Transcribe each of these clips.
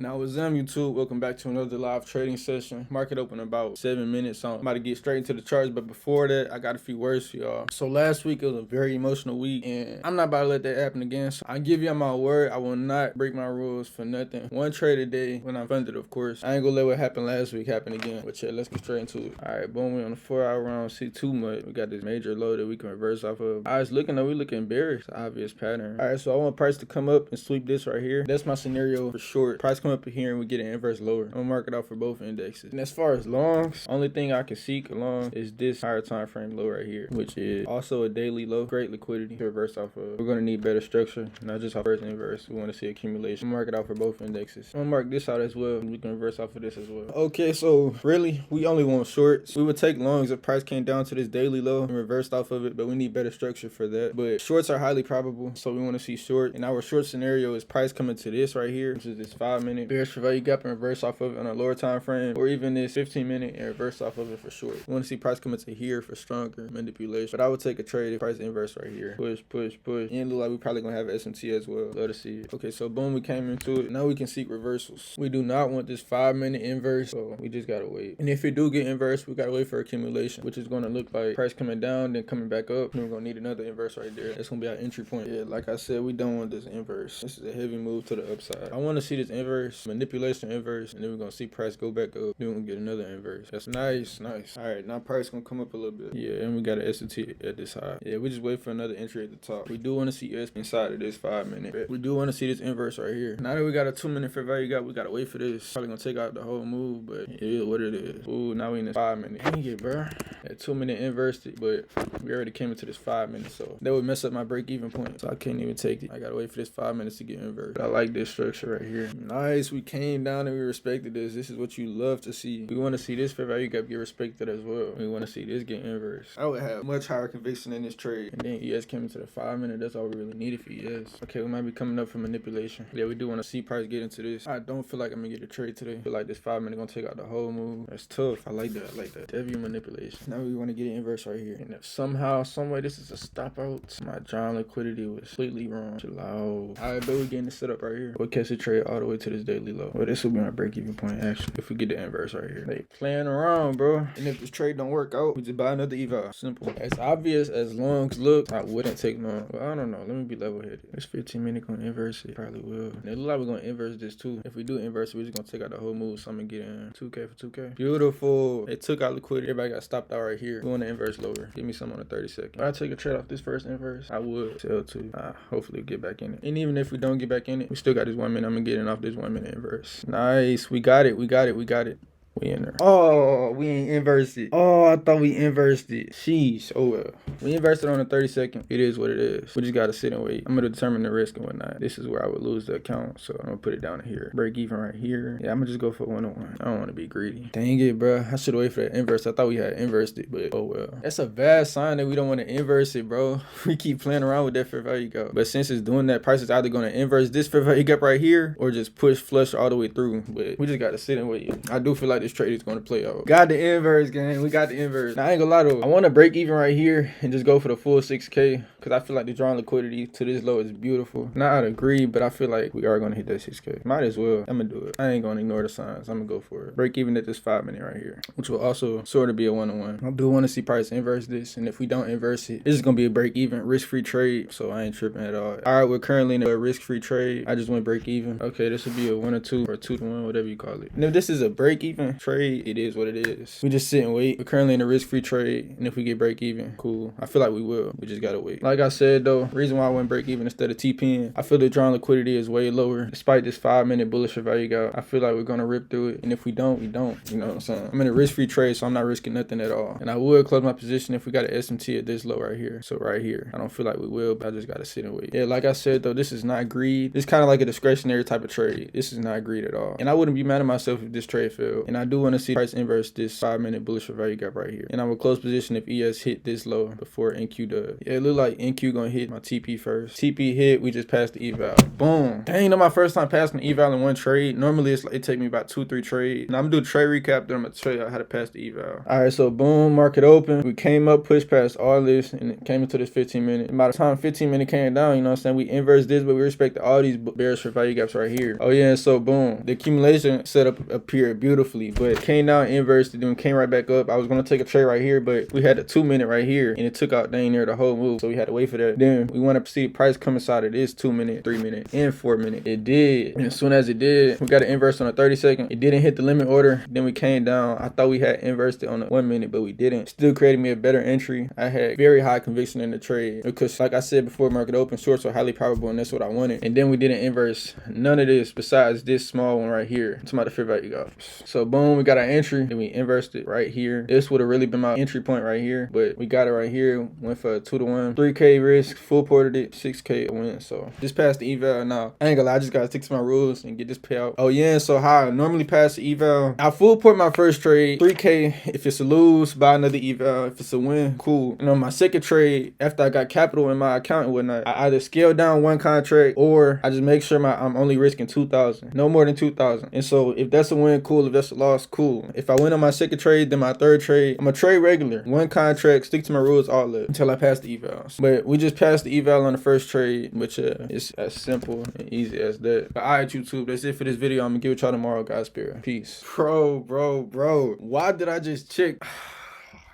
Now what's up, YouTube? Welcome back to another live trading session. Market open in about 7 minutes, so I'm about to get straight into the charts. But before that, I got a few words for y'all. So last week it was a very emotional week, and I'm not about to let that happen again. So I give y'all my word, I will not break my rules for nothing. One trade a day when I'm funded, of course. I ain't gonna let what happened last week happen again. But yeah, let's get straight into it. All right, boom. We on the 4-hour round. See too much. We got this major low that we can reverse off of. All right, it's looking though. We looking bearish. It's an obvious pattern. All right, so I want price to come up and sweep this right here. That's my scenario for short. Price come up here and we get an inverse lower. I'm gonna mark it out for both indexes. And as far as longs, only thing I can seek along is this higher time frame low right here, which is also a daily low. Great liquidity to reverse off of. We're gonna need better structure, not just off first inverse. We want to see accumulation. I'm gonna mark it out for both indexes. I'm gonna mark this out as well. We can reverse off of this as well. Okay, so really, we only want shorts. We would take longs if price came down to this daily low and reversed off of it, but we need better structure for that. But shorts are highly probable, so we want to see short. And our short scenario is price coming to this right here, which is this 5-minute bearish value gap and reverse off of it on a lower time frame, or even this 15-minute and reverse off of it for short. We want to see price coming to here for stronger manipulation. But I would take a trade if price inverse right here. Push, push, push. And it look like we probably gonna have SMT as well. Love to see it. Okay, so boom, we came into it. Now we can seek reversals. We do not want this 5-minute inverse, so we just gotta wait. And if it do get inverse, we gotta wait for accumulation, which is gonna look like price coming down, then coming back up. And we're gonna need another inverse right there. That's gonna be our entry point. Yeah, like I said, we don't want this inverse. This is a heavy move to the upside. I want to see this inverse, manipulation inverse, and then we're gonna see price go back up. Then we're gonna get another inverse. That's nice, nice. All right, now price gonna come up a little bit. Yeah, and we got an SMT at this high. Yeah, we just wait for another entry at the top. We do want to see S inside of this 5-minute. We do want to see this inverse right here. Now that we got a 2-minute fair value gap, we gotta wait for this. Probably gonna take out the whole move, but it is what it is. Ooh, now we in this 5-minute. Dang it, bro. That 2-minute inverse, but we already came into this 5-minute, so that would mess up my break-even point. So I can't even take it. I gotta wait for this 5 minutes to get inverted. I like this structure right here. Nice. We came down and we respected this. This is what you love to see. We want to see this fair value gap get respected as well. We want to see this get inverse. I would have much higher conviction in this trade. And then ES came into the 5-minute. That's all we really needed for ES. Okay, we might be coming up for manipulation. Yeah, we do want to see price get into this. I don't feel like I'm gonna get a trade today. I feel like this 5-minute gonna take out the whole move. That's tough. I like that. I like that. Heavy manipulation. Now we want to get it inverse right here. And if somehow, some way this is a stop out, my John liquidity was completely wrong. Chill out. Alright, but we're getting this set up right here. We'll catch the trade all the way to this daily low. Well, this will be my break-even point actually. If we get the inverse right here. They playing around, bro. And if this trade don't work out, we just buy another Eval. Simple. As obvious as longs look, I wouldn't take long. Well, I don't know. Let me be level-headed. This 15-minute gonna inverse it. Probably will. And it look like we're gonna inverse this too. If we do inverse it, we're just gonna take out the whole move. So I'm gonna get in 2K for 2K. Beautiful. It took out liquidity. Everybody got stopped out right here. We want to inverse lower. Give me some on a 30-second. If I take a trade off this first inverse, I would sell too. Hopefully get back in it. And even if we don't get back in it, we still got this 1 minute. I'm gonna get in off this 1-minute inverse. Nice. We got it. We got it. We got it. We in there. Oh, we ain't inversed it. Oh, I thought we inversed it. Sheesh. Oh well. We inversed it on a 30-second. It is what it is. We just gotta sit and wait. I'm gonna determine the risk and whatnot. This is where I would lose the account, so I'm gonna put it down here. Break even right here. Yeah, I'm gonna just go for 101. I don't want to be greedy. Dang it, bro. I should have waited for that inverse. I thought we had inversed it, but oh well. That's a bad sign that we don't want to inverse it, bro. We keep playing around with that fair value gap. But since it's doing that, price is either gonna inverse this fair value gap right here or just push flush all the way through. But we just gotta sit and wait. I do feel like this trade is gonna play out. Got the inverse, gang. We got the inverse. Now, I ain't gonna lie though. I want to break even right here and just go for the full 6K because I feel like the drawing liquidity to this low is beautiful. Not out of greed, but I feel like we are gonna hit that 6K. Might as well. I'm gonna do it. I ain't gonna ignore the signs. I'm gonna go for it. Break even at this 5-minute right here, which will also sort of be a 1-on-1. I do want to see price inverse this, and if we don't inverse it, this is gonna be a break even, risk-free trade. So I ain't tripping at all. All right, we're currently in a risk-free trade. I just went break even. Okay, this would be a 1 or 2 or 2-to-1, whatever you call it. And if this is a break even trade, it is what it is. We just sit and wait. We're currently in a risk-free trade, and if we get break even, cool. I feel like we will. We just gotta wait. Like I said though, reason why I went break even instead of TPing, I feel the drawing liquidity is way lower. Despite this 5-minute bullish value gap, I feel like we're gonna rip through it. And if we don't, we don't. You know what I'm saying? I'm in a risk-free trade, so I'm not risking nothing at all. And I would close my position if we got an SMT at this low right here. So right here, I don't feel like we will, but I just gotta sit and wait. Yeah, like I said though, this is not greed. This kind of like a discretionary type of trade. This is not greed at all. And I wouldn't be mad at myself if this trade failed. And I do want to see price inverse this 5-minute bullish value gap right here. And I will close position if ES hit this low before NQ does. Yeah, it look like NQ gonna hit my TP first. TP hit, we just passed the eval. Boom. Dang, that's my first time passing the eval in one trade. Normally it take me about 2-3 trades. And I'm gonna do a trade recap, then I'm gonna show you how to pass the eval. All right, so boom, market open. We came up, pushed past all this, and it came into this 15-minute. By the time 15-minute came down, you know what I'm saying, we inverse this, but we respected all these bearish for value gaps right here. Oh yeah, and so boom, the accumulation setup appeared beautifully, but it came down, inversed, then came right back up. I was gonna take a trade right here, but we had a 2-minute right here, and it took out dang near the whole move, so we had to wait for that. Then we want to see price come inside of this 2-minute, 3-minute, and 4-minute. It did, and as soon as it did, we got an inverse on a 30-second. It didn't hit the limit order. Then we came down. I thought we had inversed it on a 1-minute, but we didn't. Still created me a better entry. I had very high conviction in the trade because, like I said before, market open, shorts are highly probable, and that's what I wanted. And then we didn't inverse none of this besides this small one right here. It's about the fair value gaps. So boom, we got our entry. Then we inversed it right here. This would have really been my entry point right here, but we got it right here. Went for a 2-to-1, 3K risk, full ported it, 6K win. So just passed the eval. Now I ain't gonna lie, I just gotta stick to my rules and get this payout. Oh yeah, so how I normally pass the eval, I full port my first trade, 3K. If it's a lose, buy another eval. If it's a win, cool. And on my second trade, after I got capital in my account and whatnot, I either scale down one contract or I just make sure I'm only risking 2,000, no more than 2,000. And so if that's a win, cool. If that's a loss, cool. If I win on my second trade, then my third trade, I'm gonna trade regular, one contract, stick to my rules all up until I pass the evals. But we just passed the eval on the first trade, which is as simple and easy as that. But all right, YouTube, that's it for this video. I'm gonna give it y'all tomorrow, guys. Spirit. Peace. Bro. Why did I just check?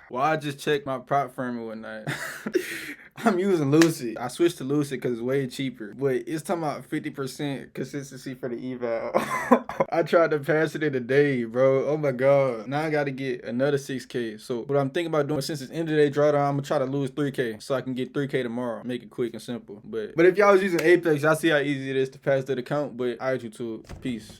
Why I just checked my prop firm and whatnot? I'm using Lucid. I switched to Lucid because it's way cheaper. But it's talking about 50% consistency for the eval. I tried to pass it in a day, bro. Oh my God. Now I got to get another 6K. So what I'm thinking about doing, since it's end of the day drawdown, I'm going to try to lose 3K so I can get 3K tomorrow. Make it quick and simple. But if y'all was using Apex, I see how easy it is to pass that account. But all right, YouTube. Peace.